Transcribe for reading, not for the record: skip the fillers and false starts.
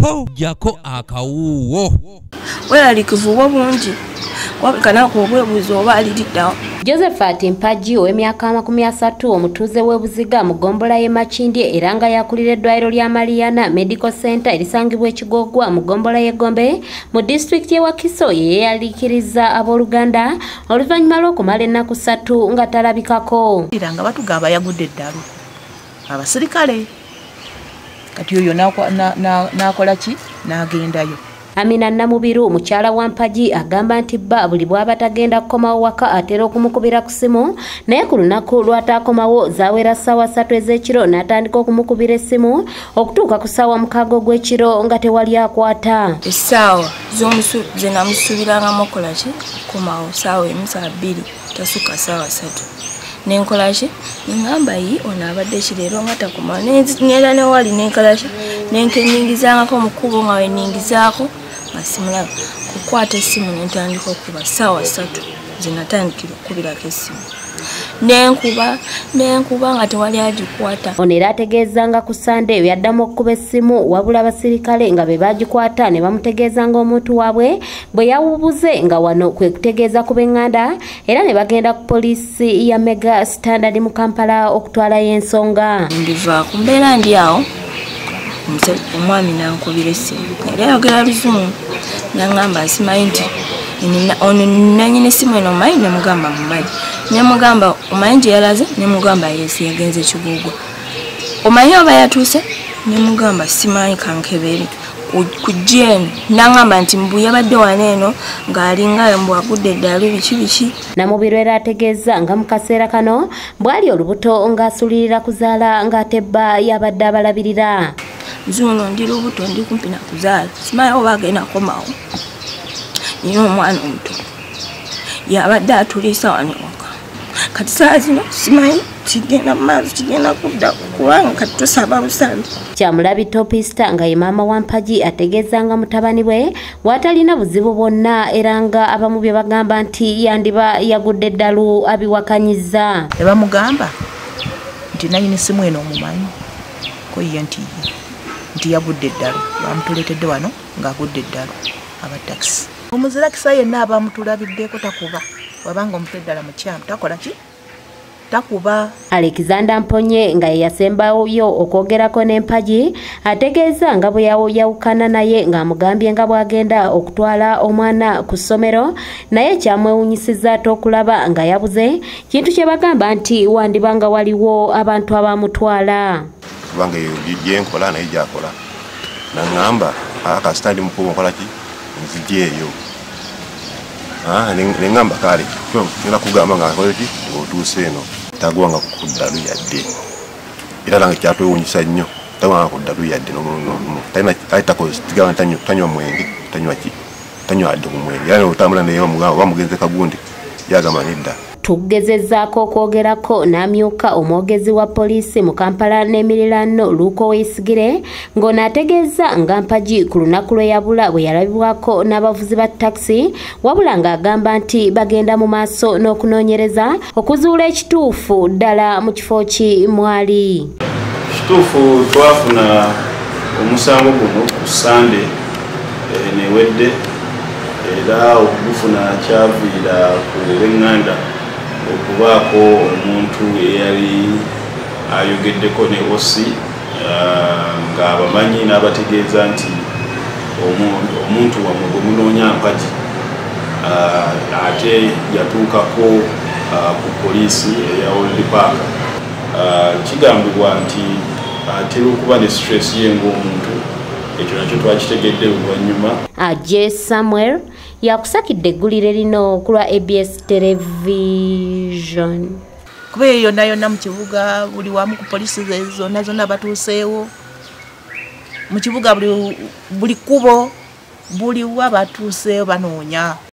po jako akawuwo welalikuvuwa bungi wabikana kubwebuzo oba aliddawo. Josephat Mpagi ow'emyaka 30 omutuuze w'ebuziga mu gombola y'e Makindye era nga yakulira eddwaliro lya Mariana Medical Center erisangibwa ekigogwa mu gombola y'e Gombe mu district y'e Wakiso yeeyaliikiriza abooluganda oluvannyuma lw'okumala ennaku 3 nga talabikako. Nga batugamba yagudde eddalu abasirikale kati oyo n'akola ki n'agendayo. Amina Namubiru mukyala wa Mpagi agamba nti bba buli bw'aba tagenda kukomawo waka atera okumukubira ku ssimu naye ku lunaku lw'ataakomawo zaawera ssaawa 3 ez'ekiro n'atandika okumukubira essimu okutuuka ku ssaawa 6 ogw'ekiro nga tewali akwata. Essaawa ze namusuubirangamu okola ki kukomawo ssaawa 2 tasukka ssaawa 3 nenkola ki nengamba yi ono abadde kireero nga takomawo nengenda newali nenkola ki nenkenyingizangako mu kkubo nga weningizaako masimula kukwata essimu nentandika okuba ssaawa 3 zenatandikira okukubirako essimu nenkuba nga tewali agikwata. Ono era ategeeza nga ku Sande yaddamu okukuba essimu wabula abasirikale nga be bagikwata ne bamutegeeza ng'omuntu waabwe bwe yawubuze nga wano kwe kutegeeza ku b'eŋŋanda era ne bagenda ku poliisi ya Mega Standard mu Kampala okutwalayo ensonga. Ndiva ku mbeera ndi awo omwami nankubira essimu era ayogera Luzungu naŋŋamba nsimanyi nti ono nanyina essimu eno omanyi nemugamba mumanyi nemugamba omanyi gye yalaze nemugamba yesi yagenze ekigugwa omanyi oba yatuuse nemugamba simanyi kankebere kujja eno naŋŋamba nti mbu yabadde wano eno ng'alingayo mbu agudde eddalu biki. Namubiru era ategeeza nga mu kaseera kano bw'ali olubuto ng'asulirira kuzaala ng'ate bba yabadde abalabirira. Zuno ndi lubuto ndi kumpi na kuzaala simanyi oba agenda komawo nina omwana omuto yabadde atuliisa wano waka kati saa zino simanyi kigenda maazi kigenda kudda kubanga kati tusaba busambi. Kyamulabi Topista nga ye maama wa Mpagi ategeeza nga mutabani bwe bw'atalina buzibu bwonna era nga abamu bye bagamba nti yandiba yagudde eddalu abiwakanyiza. Ne bamugamba nti nanyina essimu eno omumanyi ko ye nti yagudde eddalu bamutuleetedde wano ng'agudde eddalu abatakisi. Omuzirakisa yenna abamutulabiddeko takuba wabanga omutwe eddala mukyamu takola ki takuba. Alexander Mponye nga ye yasembayo okwogerako n'Empagi ategeeza nga bwe yawukana naye ng'amugambye nga bw'agenda okutwala omwana ku ssomero naye kyamwewunyisiza ate okulaba nga yabuze kintu kye bagamba nti wandiba nga waliwo abantu abamutwala. Kubanga eyo gyenkola naye gyakola naŋŋamba akasita ndi mukubo nkola ki nzijeeyo neŋŋamba kale ngenda kugamba nga nkola ki otuuse eno tagwanga ku ddalu yadde era nange kyatwewuunyisa nnyo tagwanga ku ddalu yadde talina tanywa mwenge tanywa adde ku mwenge era otambula naye bamugenze kagundi yagamba nedda. Tugezezzaako okwogerako n'amyuka omwogezi wa poliisi mu Kampala n'emirirano Luuko Weesigire ng'ono ategeeza nga Mpagi ku lunaku lwe yabula bwe yalabibwako n'abavuzi ba takisi wabula ng'agamba nti bagenda mu maaso n'okunoonyereza okuzuula ekituufu ddala mu kifo ki mwali. Kituufu twafuna omusango guno ku Sande newedde era okugufuna kyaviira ku b'eŋŋanda okubaako omuntu eyali ayogeddeko ne osi ng'abamanyi n'abategeeza nti omuntu wamwe gwe munoonya Mpagi ate yatuukako ku poliisi eya Old Park. Kigambibwa nti atera okuba ne stress ye ng'omuntu ekyo nakyo twakitegedde oluvannyuma. Ajje Samuel yakusakidde eggulire lino ku lwa ABS Television. Kuba eyo yonna mu kibuga buli wamu ku poliisi zonna batuuseewo mu kibuga buli kubo buli wa batuuseewo banoonya.